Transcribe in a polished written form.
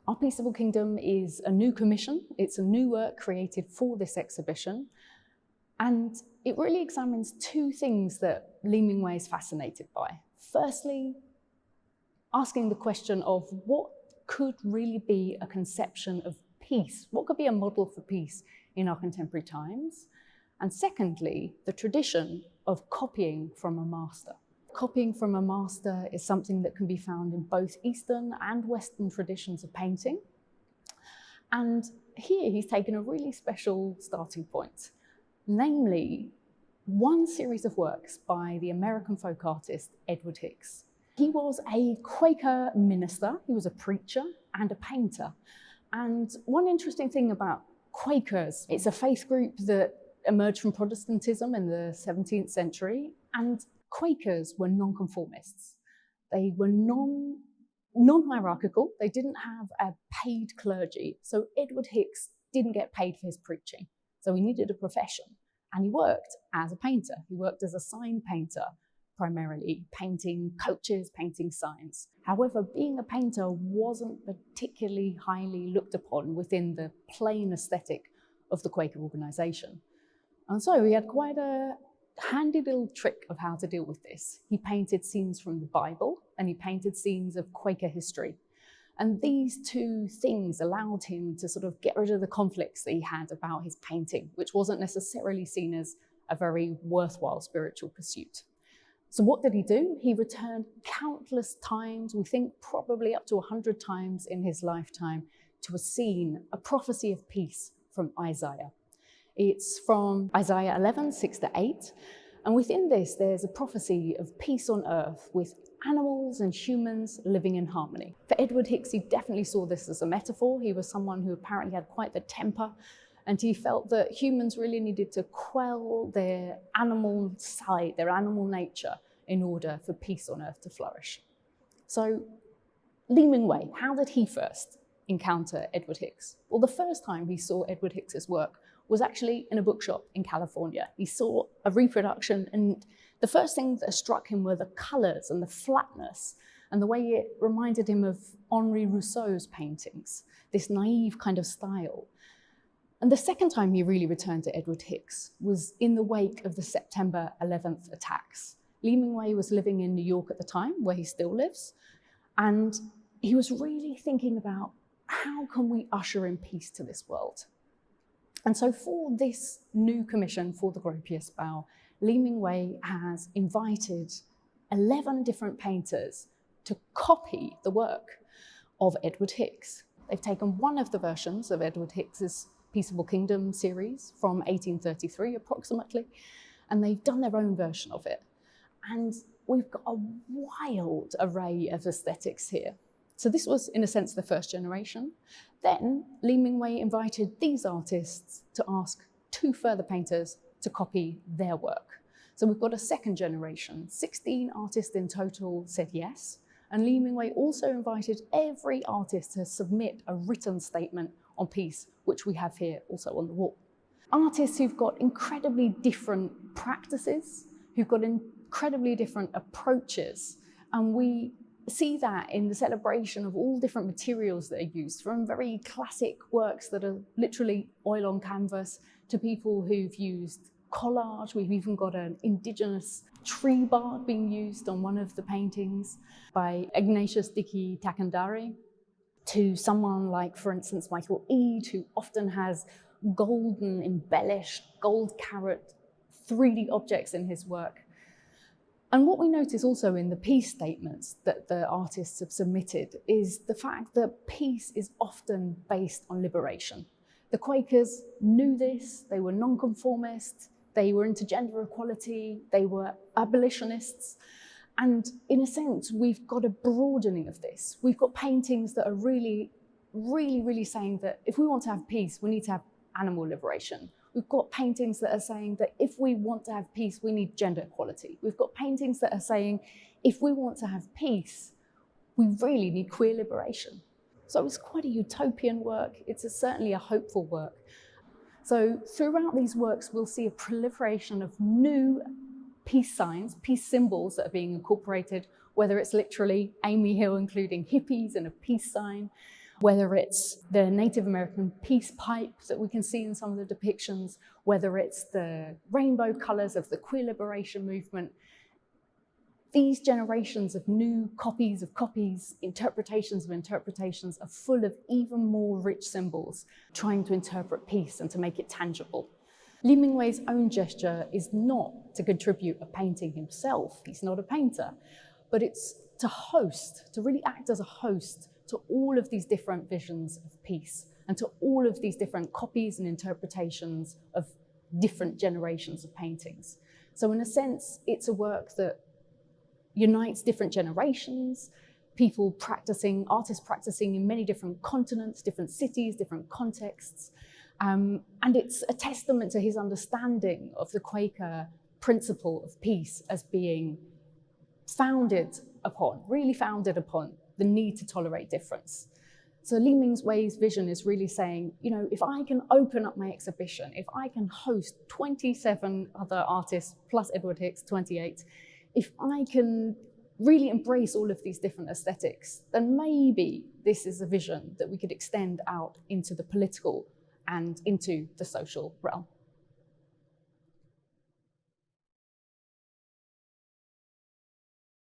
Our Peaceable Kingdom is a new commission. It's a new work created for this exhibition. And it really examines two things that Lee Mingwei is fascinated by. Firstly, asking the question of what could really be a conception of peace? What could be a model for peace in our contemporary times? And secondly, the tradition of copying from a master. Copying from a master is something that can be found in both Eastern and Western traditions of painting. And here he's taken a really special starting point, namely one series of works by the American folk artist Edward Hicks. He was a Quaker minister, he was a preacher and a painter. And one interesting thing about Quakers, it's a faith group that emerged from Protestantism in the 17th century, and Quakers were nonconformists. They were non-hierarchical, they didn't have a paid clergy, so Edward Hicks didn't get paid for his preaching, so he needed a profession. And he worked as a painter, he worked as a sign painter, primarily painting coaches, painting signs. However, being a painter wasn't particularly highly looked upon within the plain aesthetic of the Quaker organisation. And so he had quite a handy little trick of how to deal with this. He painted scenes from the Bible and he painted scenes of Quaker history. And these two things allowed him to sort of get rid of the conflicts that he had about his painting, which wasn't necessarily seen as a very worthwhile spiritual pursuit. So what did he do? He returned countless times, we think probably up to 100 times in his lifetime, to a scene, a prophecy of peace from Isaiah. It's from Isaiah 11, 6-8. And within this, there's a prophecy of peace on earth with animals and humans living in harmony. For Edward Hicks, he definitely saw this as a metaphor. He was someone who apparently had quite the temper, and he felt that humans really needed to quell their animal side, their animal nature, in order for peace on earth to flourish. So Lee Mingwei, how did he first encounter Edward Hicks? Well, the first time he saw Edward Hicks's work was actually in a bookshop in California. He saw a reproduction, and the first thing that struck him were the colours and the flatness and the way it reminded him of Henri Rousseau's paintings, this naive kind of style. And the second time he really returned to Edward Hicks was in the wake of the September 11th attacks. Lee Mingwei was living in New York at the time, where he still lives, and he was really thinking about how can we usher in peace to this world? And so for this new commission for the Gropius Bau, Lee Mingwei has invited 11 different painters to copy the work of Edward Hicks. They've taken one of the versions of Edward Hicks's Peaceable Kingdom series from 1833 approximately, and they've done their own version of it. And we've got a wild array of aesthetics here. So this was, in a sense, the first generation. Then Lee Mingwei invited these artists to ask 2 further painters to copy their work. So we've got a second generation. 16 artists in total said yes. And Lee Mingwei also invited every artist to submit a written statement on peace, which we have here also on the wall. Artists who've got incredibly different practices, who've got incredibly different approaches. And we see that in the celebration of all different materials that are used, from very classic works that are literally oil on canvas to people who've used collage. We've even got an indigenous tree bark being used on one of the paintings by Ignatius Dickey Takandari, to someone like, for instance, Michael Eade, who often has golden embellished, gold carat 3D objects in his work. And what we notice also in the peace statements that the artists have submitted is the fact that peace is often based on liberation. The Quakers knew this, they were nonconformists, they were into gender equality, they were abolitionists. And in a sense, we've got a broadening of this. We've got paintings that are really saying that if we want to have peace, we need to have animal liberation. We've got paintings that are saying that if we want to have peace, we need gender equality. We've got paintings that are saying, if we want to have peace, we really need queer liberation. So it's quite a utopian work. It's certainly a hopeful work. So throughout these works, we'll see a proliferation of new peace signs, peace symbols that are being incorporated, whether it's literally Amy Hill including hippies and a peace sign, whether it's the Native American peace pipe that we can see in some of the depictions, whether it's the rainbow colours of the queer liberation movement. These generations of new copies of copies, interpretations of interpretations are full of even more rich symbols, trying to interpret peace and to make it tangible. Lee Mingwei's own gesture is not to contribute a painting himself, he's not a painter, but it's to host, to really act as a host to all of these different visions of peace and to all of these different copies and interpretations of different generations of paintings. So in a sense, it's a work that unites different generations, people practicing, artists practicing in many different continents, different cities, different contexts. And it's a testament to his understanding of the Quaker principle of peace as being really founded upon the need to tolerate difference. So Lee Mingwei's vision is really saying, if I can open up my exhibition, if I can host 27 other artists plus Edward Hicks, 28, if I can really embrace all of these different aesthetics, then maybe this is a vision that we could extend out into the political and into the social realm.